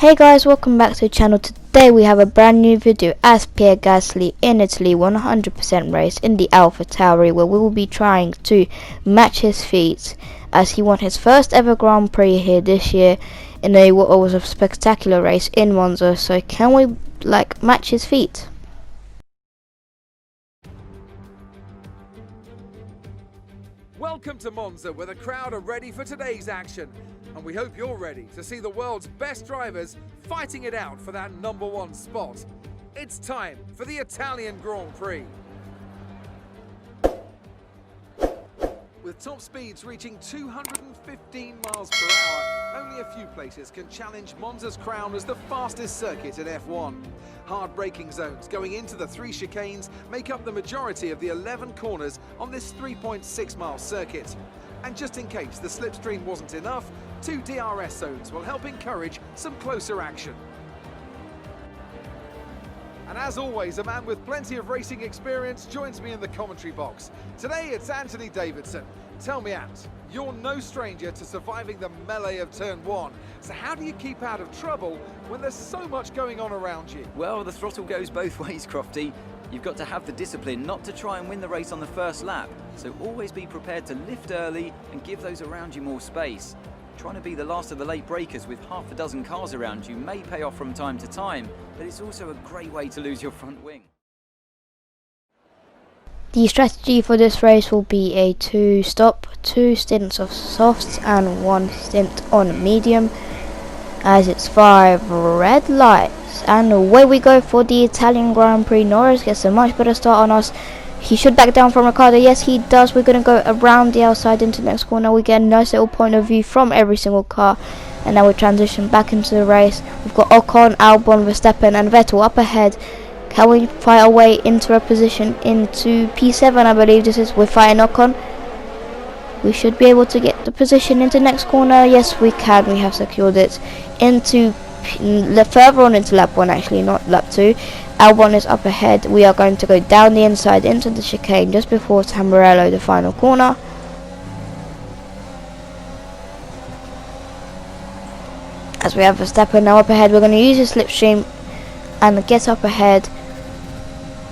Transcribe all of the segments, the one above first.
Hey guys, welcome back to the channel. Today we have a brand new video as Pierre Gasly in Italy 100% race in the AlphaTauri, where we will be trying to match his feet as he won his first ever Grand Prix here this year in what was a spectacular race in Monza. So can we match his feet? Welcome to Monza, where the crowd are ready for today's action, and we hope you're ready to see the world's best drivers fighting it out for that #1 spot. It's time for the Italian Grand Prix. With top speeds reaching 215 miles per hour, only a few places can challenge Monza's crown as the fastest circuit in F1. Hard braking zones going into the 3 chicanes make up the majority of the 11 corners on this 3.6-mile circuit. And just in case the slipstream wasn't enough, 2 DRS zones will help encourage some closer action. And as always, a man with plenty of racing experience joins me in the commentary box. Today it's Anthony Davidson. Tell me, Ant, you're no stranger to surviving the melee of turn 1. So how do you keep out of trouble when there's so much going on around you? Well, the throttle goes both ways, Crofty. You've got to have the discipline not to try and win the race on the first lap. So always be prepared to lift early and give those around you more space. Trying to be the last of the late breakers with half a dozen cars around you may pay off from time to time, but it's also a great way to lose your front wing. The strategy for this race will be a 2-stop, 2 stints of softs and 1 stint on medium, as it's 5 red lights. And away we go for the Italian Grand Prix. Norris gets a much better start on us. He should back down from Ricciardo. Yes, he does. We're going to go around the outside into the next corner. We get a nice little point of view from every single car. And now we transition back into the race. We've got Ocon, Albon, Verstappen and Vettel up ahead. Can we fight our way into a position into P7, I believe this is? We're fighting Ocon. We should be able to get the position into next corner. Yes, we can. We have secured it into further on into lap 1, actually, not lap 2. Albon is up ahead. We are going to go down the inside into the chicane just before Tamburello, the final corner. As we have Verstappen now up ahead, we're going to use his slipstream and get up ahead.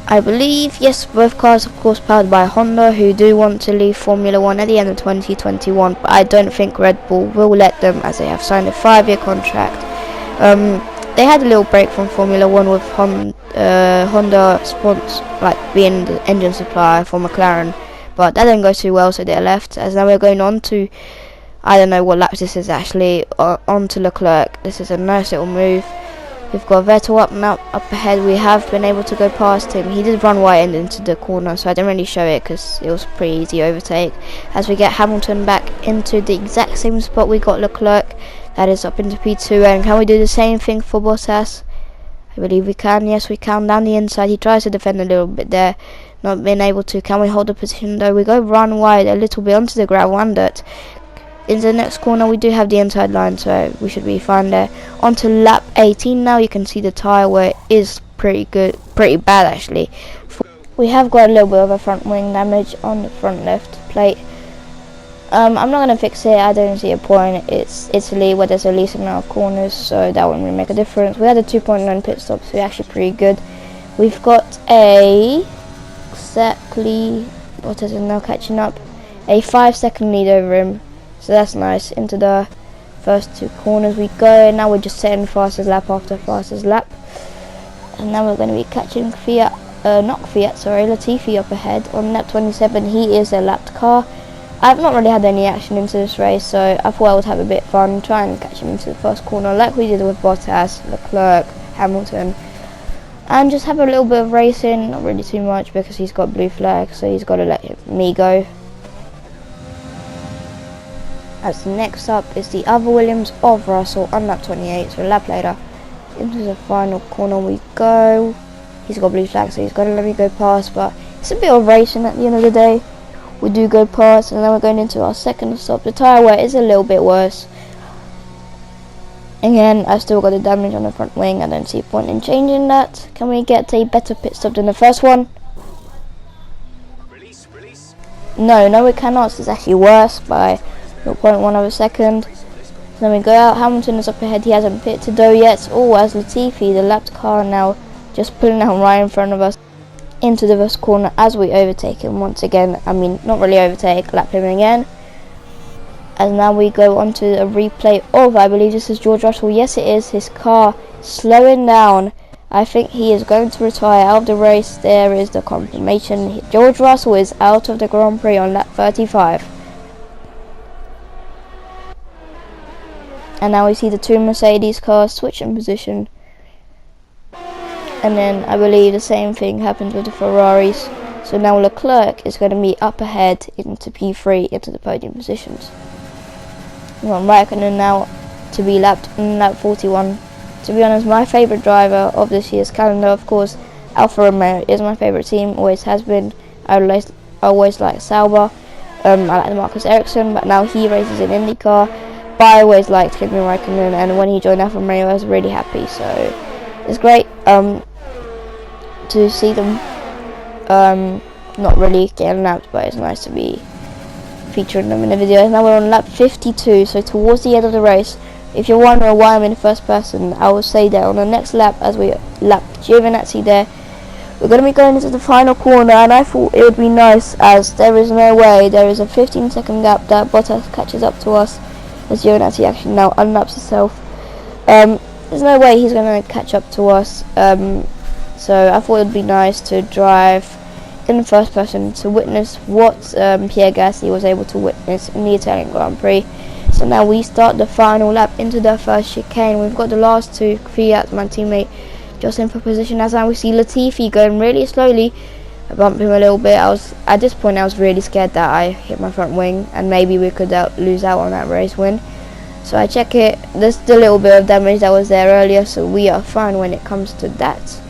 I believe, yes, both cars of course powered by Honda, who do want to leave Formula 1 at the end of 2021, but I don't think Red Bull will let them, as they have signed a 5-year contract. They had a little break from Formula 1 with Honda being the engine supplier for McLaren, but that didn't go too well, so they left. As now we're going on to, I don't know what lap this is actually, on to Leclerc. This is a nice little move. We've got Vettel up now, up ahead. We have been able to go past him. He did run wide into the corner, so I didn't really show it because it was a pretty easy overtake. As we get Hamilton back into the exact same spot we got Leclerc, that is up into P2. And can we do the same thing for Bottas? I believe we can. Yes, we can. Down the inside, he tries to defend a little bit there, not being able to. Can we hold the position though? We go run wide a little bit onto the gravel and dirt. Into the next corner we do have the inside line, so we should be fine there. On to lap 18 now. You can see the tyre wear is pretty bad actually. We have got a little bit of a front wing damage on the front left plate. I'm not going to fix it. I don't see a point. It's Italy where there's a least amount of corners, so that won't really make a difference. We had a 2.9 pit stop, so we're actually pretty good. We've got what is it now, catching up, a 5-second lead over him. So that's nice. Into the first 2 corners we go. Now we're just setting fastest lap after fastest lap. And now we're going to be catching Latifi up ahead on lap 27. He is a lapped car. I've not really had any action into this race, so I thought I would have a bit of fun, try and catch him into the first corner like we did with Bottas, Leclerc, Hamilton. And just have a little bit of racing, not really too much because he's got blue flag, so he's got to let me go. As next up is the other Williams of Russell on lap 28, so a lap later. Into the final corner we go. He's got blue flag, so he's got to let me go past, but it's a bit of racing at the end of the day. We do go past, and then we're going into our second stop. The tyre wear is a little bit worse. Again, I've still got the damage on the front wing. I don't see a point in changing that. Can we get a better pit stop than the first one? No, we cannot. It's actually worse by 0.1 of a second. then we go out. Hamilton is up ahead. He hasn't pitted though yet. Oh, as Latifi, the lapped car, now just pulling out right in front of us into the first corner as we overtake him once again. I mean, not really overtake, lap him again. And now we go on to a replay of, I believe this is George Russell. Yes, it is. His car slowing down. I think he is going to retire out of the race. There is the confirmation. George Russell is out of the Grand Prix on lap 35. And now we see the two Mercedes cars switch in position. And then I believe the same thing happens with the Ferraris. So now Leclerc is going to be up ahead into P3, into the podium positions. We want Raikkonen now to be lapped in lap 41. To be honest, my favourite driver of this year's calendar, of course, Alfa Romeo is my favourite team, always has been. I always like Sauber. I like Marcus Ericsson, but now he races in IndyCar. But I always liked Kimi Raikkonen, and when he joined Alfa Romeo, I was really happy. So it's great to see them not really getting lapped, but it's nice to be featuring them in the videos. Now we're on lap 52, so towards the end of the race. If you're wondering why I'm in first person, I will say that on the next lap, as we lap Giovinazzi there, we're going to be going into the final corner, and I thought it would be nice, as there is no way, there is a 15-second gap that Bottas catches up to us, as Giovinazzi actually now unlaps himself. There's no way he's going to catch up to us, so I thought it would be nice to drive in the first person to witness what Pierre Gasly was able to witness in the Italian Grand Prix. So now we start the final lap into the first chicane. We've got the last two Fiat, my teammate, just in for position. As now we see Latifi going really slowly. I bumped him a little bit. At this point I was really scared that I hit my front wing and maybe we could lose out on that race win. So I check it. There's the little bit of damage that was there earlier, so we are fine when it comes to that.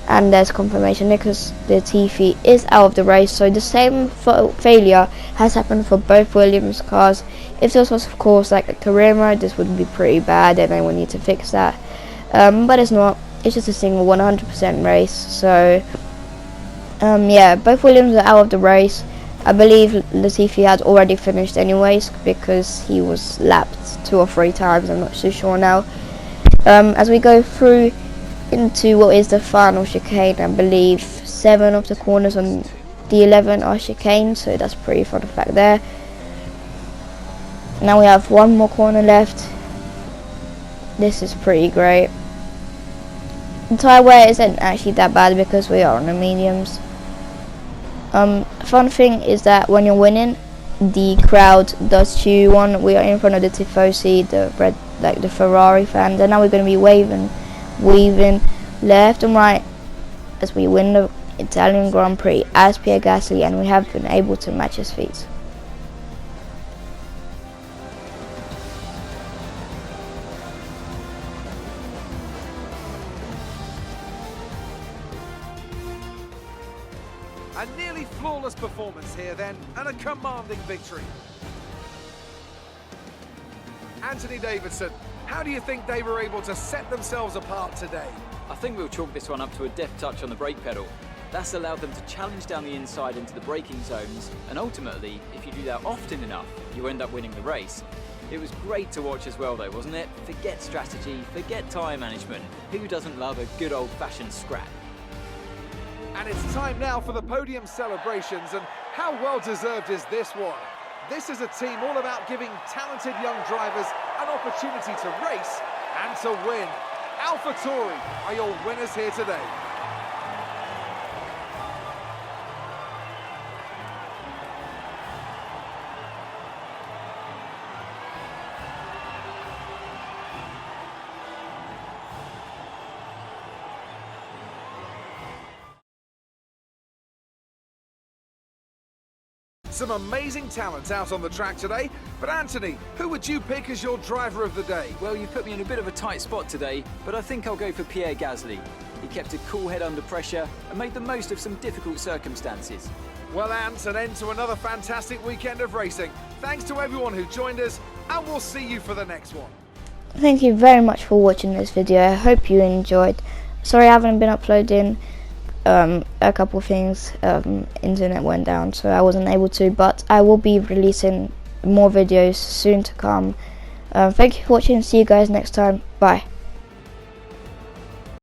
And there's confirmation because Latifi is out of the race. So the same failure has happened for both Williams cars. If this was, of course, like a career mode, this would be pretty bad and I would need to fix that. But it's not. It's just a single 100% race. So, yeah, both Williams are out of the race. I believe Latifi had already finished anyways because he was lapped 2 or 3 times. I'm not too sure now. As we go through into what is the final chicane, I believe 7 of the corners on the 11 are chicane, so that's pretty fun fact there. Now we have 1 more corner left. This is pretty great. The tyre wear isn't actually that bad because we are on the mediums. Fun thing is that when you're winning, the crowd does cheer you on. We are in front of the Tifosi, the Ferrari fans, and now we're going to be weaving left and right as we win the Italian Grand Prix as Pierre Gasly, and we have been able to match his feet. A nearly flawless performance here then, and a commanding victory. Anthony Davidson, how do you think they were able to set themselves apart today? I think we'll chalk this one up to a deft touch on the brake pedal. That's allowed them to challenge down the inside into the braking zones, and ultimately, if you do that often enough, you end up winning the race. It was great to watch as well though, wasn't it? Forget strategy, forget tyre management. Who doesn't love a good old-fashioned scrap? And it's time now for the podium celebrations, and how well deserved is this one? This is a team all about giving talented young drivers an opportunity to race and to win. AlphaTauri are your winners here today. Some amazing talent out on the track today, but Anthony, who would you pick as your driver of the day? Well, you put me in a bit of a tight spot today, but I think I'll go for Pierre Gasly. He kept a cool head under pressure and made the most of some difficult circumstances. Well, Ant, an end to another fantastic weekend of racing. Thanks to everyone who joined us, and we'll see you for the next one. Thank you very much for watching this video. I hope you enjoyed. Sorry I haven't been uploading. A couple things, internet went down, so I wasn't able to, but I will be releasing more videos soon to come. Thank you for watching. See you guys next time. Bye.